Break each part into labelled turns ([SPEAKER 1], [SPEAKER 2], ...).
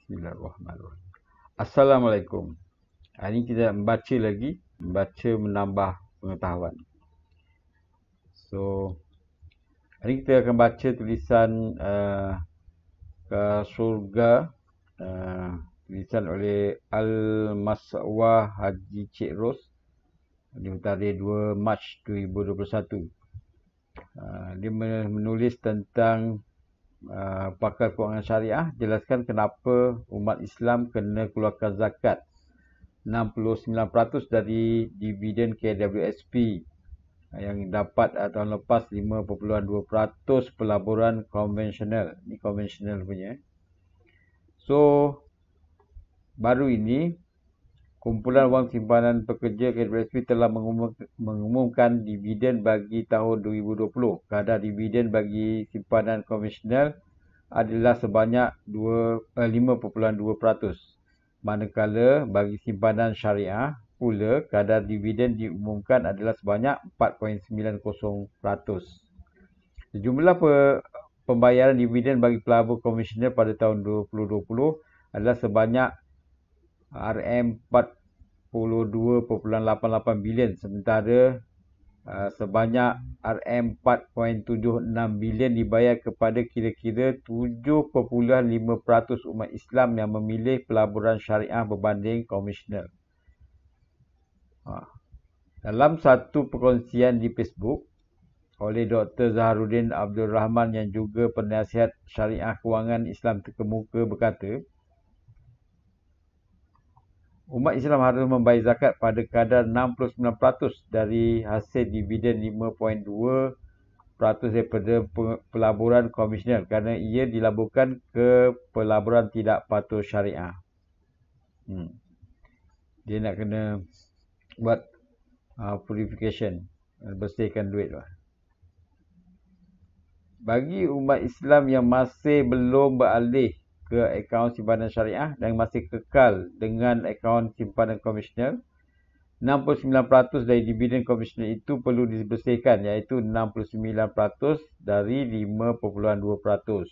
[SPEAKER 1] Bismillahirrahmanirrahim. Assalamualaikum. Hari ini kita membaca lagi, menambah pengetahuan. So, hari ini kita akan baca tulisan ke surga, tulisan oleh Al-Mas'wah Haji Cik Ros di tarikh 2 Mac 2021. Dia menulis tentang pakar kewangan syariah, jelaskan kenapa umat Islam kena keluarkan zakat 69% dari dividen KWSP yang dapat tahun lepas 5.2% pelaburan konvensional. Ini konvensional punya. So, baru ini kumpulan wang simpanan pekerja KWSP telah mengumumkan dividen bagi tahun 2020. Kadar dividen bagi simpanan konvensional adalah sebanyak 5.2%. Manakala bagi simpanan syariah pula kadar dividen diumumkan adalah sebanyak 4.90%. Sejumlah pembayaran dividen bagi pelabur konvensional pada tahun 2020 adalah sebanyak RM42.88 bilion, sementara sebanyak RM4.76 bilion dibayar kepada kira-kira 7.5% umat Islam yang memilih pelaburan syariah berbanding konvensional. Dalam satu perkongsian di Facebook oleh Dr. Zaharuddin Abdul Rahman yang juga penasihat syariah kewangan Islam terkemuka berkata, umat Islam harus membayar zakat pada kadar 69% dari hasil dividen 5.2% daripada pelaburan konvensional kerana ia dilaburkan ke pelaburan tidak patuh syariah. Dia nak kena buat purification, bersihkan duit lah. Bagi umat Islam yang masih belum beralih ke akaun simpanan syariah dan masih kekal dengan akaun simpanan konvensional, 69% dari dividen konvensional itu perlu dibersihkan, iaitu 69% dari 5.2%.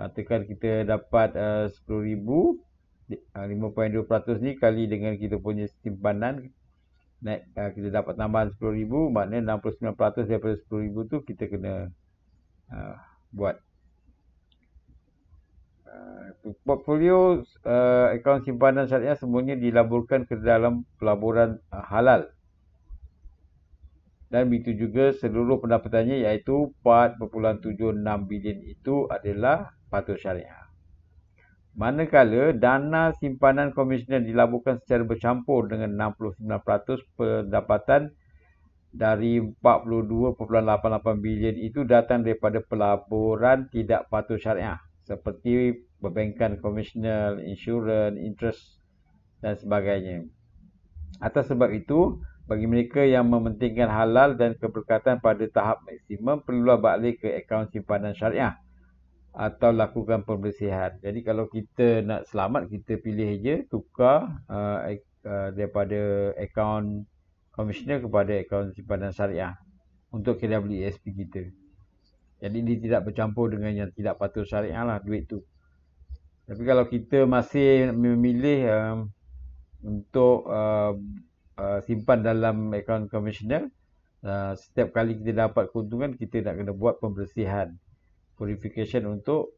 [SPEAKER 1] Katakan kita dapat 10,000, 5.2% ni kali dengan kita punya simpanan, kita dapat tambahan 10,000, maknanya 69% daripada 10,000 tu kita kena buat. Portfolio akaun simpanan syariah semuanya dilaburkan ke dalam pelaburan halal. Dan begitu juga seluruh pendapatannya, iaitu 4.76 bilion itu adalah patuh syariah. Manakala dana simpanan konvensional dilaburkan secara bercampur dengan 69% pendapatan dari 42.88 bilion itu datang daripada pelaburan tidak patuh syariah, seperti perbankan konvensional, insurans, interest dan sebagainya. Atas sebab itu, bagi mereka yang mementingkan halal dan keberkatan pada tahap maksimum, perlulah balik ke akaun simpanan syariah atau lakukan pembersihan. Jadi kalau kita nak selamat, kita pilih je tukar daripada akaun konvensional kepada akaun simpanan syariah untuk KWSP kita. Jadi dia tidak bercampur dengan yang tidak patuh syariah lah duit tu. Tapi kalau kita masih memilih untuk simpan dalam akaun konvensional, setiap kali kita dapat keuntungan, kita nak kena buat pembersihan, purification untuk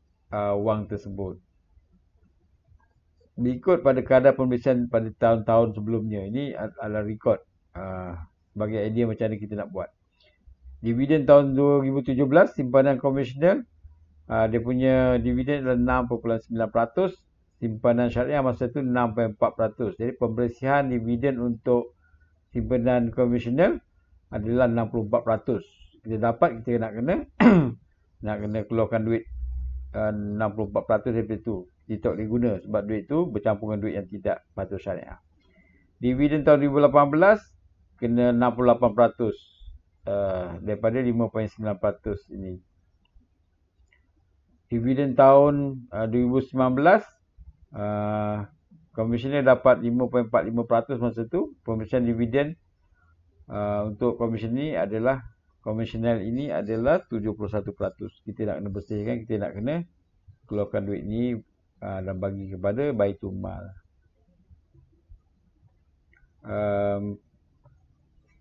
[SPEAKER 1] wang tersebut. Mengikut pada kadar pembersihan pada tahun-tahun sebelumnya. Ini adalah rekod sebagai idea macam mana kita nak buat. Dividen tahun 2017 simpanan konvensional, dia punya dividen adalah 6.9%, simpanan syariah masa itu 6.4%. Jadi pembersihan dividen untuk simpanan konvensional adalah 64%. Kita dapat, kita nak kena nak kena keluarkan duit 64% daripada itu. Kita tak boleh guna sebab duit itu bercampur dengan duit yang tidak patuh syariah. Dividen tahun 2018 kena 68%. Daripada 5.9% ini. Dividen tahun 2019 konvensional dapat 5.45% masa tu. Pembersihan dividen untuk konvensional ini adalah 71%. Kita nak kena bersihkan, kita nak kena keluarkan duit ni dan bagi kepada Baitul Mal.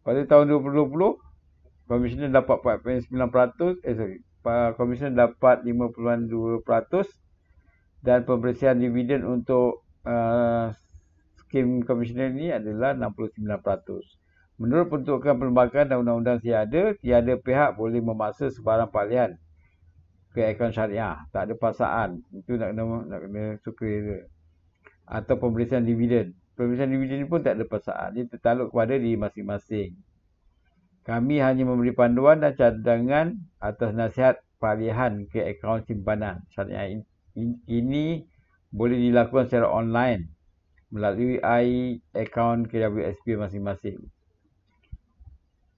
[SPEAKER 1] Pada tahun 2020, Komisioner dapat 4.9%, Komisioner dapat 5.2% dan pembersihan dividen untuk skim Komisioner ini adalah 69%. Menurut peruntukan perlembagaan dan undang-undang tiada pihak boleh memaksa sebarang palihan ke akaun syariah. Tak ada paksaan. Itu nak kena sukarela. Atau pembersihan dividen. Pembersihan dividen pun tak ada paksaan. Dia tertaluk kepada diri masing-masing. Kami hanya memberi panduan dan cadangan atas nasihat palihan ke akaun simpanan syariah. Ini boleh dilakukan secara online melalui akaun KWSP masing-masing.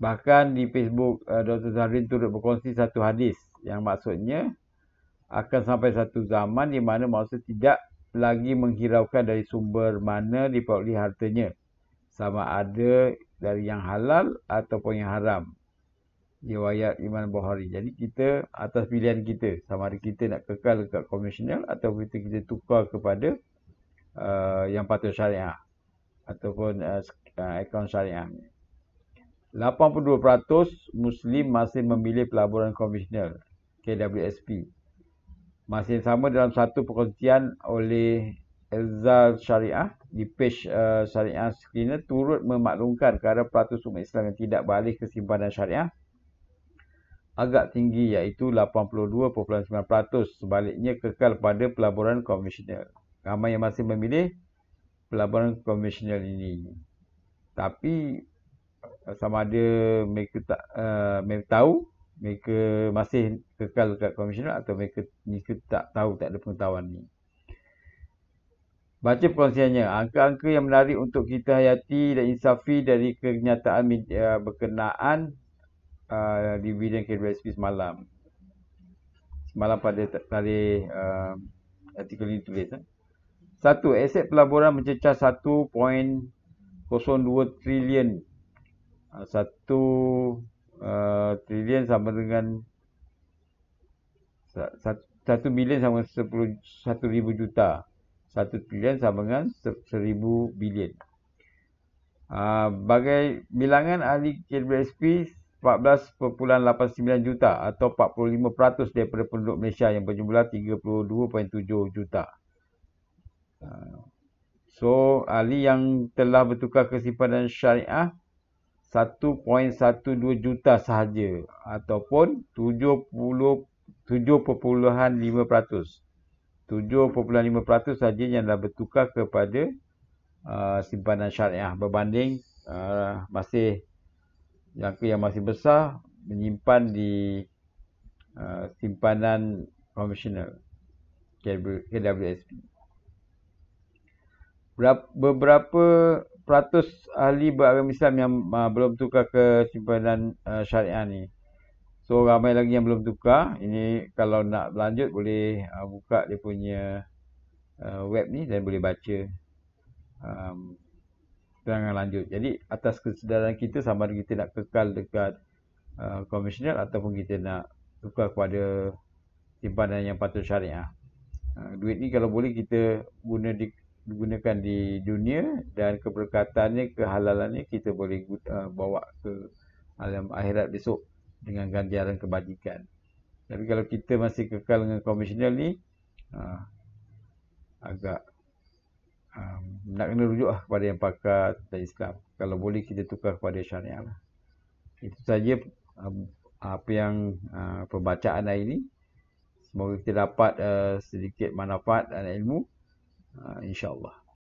[SPEAKER 1] Bahkan di Facebook, Dr. Zahrin turut berkongsi satu hadis yang maksudnya akan sampai satu zaman di mana manusia tidak lagi menghiraukan dari sumber mana diperoleh hartanya, sama ada dari yang halal ataupun yang haram. Riwayat Imam Bukhari. Jadi kita atas pilihan kita, sama ada kita nak kekal dekat konvensional atau kita tukar kepada yang patuh syariah ataupun akaun syariah. 82% Muslim masih memilih pelaburan konvensional KWSP. Masih sama dalam satu perkongsian oleh Elzal Syariah di page Syariah Screener turut memaklumkan kadar peratus umat Islam yang tidak beralih ke simpanan syariah agak tinggi, iaitu 82.9%. Sebaliknya kekal pada pelaburan konvensional. Ramai yang masih memilih pelaburan konvensional ini. Tapi sama ada mereka tahu mereka masih kekal dekat konvensional atau mereka tak tahu, tak ada pengetahuan ni. Baca perkongsiannya. Angka-angka yang menarik untuk kita hayati dan insafi dari kenyataan berkenaan dividen KWSP semalam. Semalam pada tarikh artikel ini tulis. 1. Aset pelaburan mencecah 1.02 trilion. 1 trilion sama dengan 1 bilion sama dengan 1,000 juta. 1 trilion sama dengan 1,000 bilion. Bagai bilangan ahli KWSP 14.89 juta atau 45% daripada penduduk Malaysia yang berjumlah 32.7 juta. So, ahli yang telah bertukar ke simpanan syariah 1.12 juta sahaja ataupun 7.5%. 7.5% saja yang dah bertukar kepada simpanan syariah berbanding masih yang masih besar menyimpan di simpanan konvensional KWSP. Beberapa peratus ahli beragama Islam yang belum tukar ke simpanan syariah ni. So ramai lagi yang belum tukar. Ini kalau nak berlanjut boleh buka dia punya web ni dan boleh baca terangan lanjut. Jadi atas kesedaran kita sama ada kita nak kekal dekat konvensional ataupun kita nak tukar kepada simpanan yang patut syariah. Duit ni kalau boleh kita gunakan di dunia dan keberkatannya, kehalalannya kita boleh bawa ke alam akhirat besok dengan ganjaran kebajikan. Tapi kalau kita masih kekal dengan konvensional ni agak nak kena rujuk kepada yang pakar tentang Islam. Kalau boleh kita tukar kepada syariah lah. Itu saja apa yang pembacaan hari ini. Semoga kita dapat sedikit manfaat dan ilmu, insya-Allah.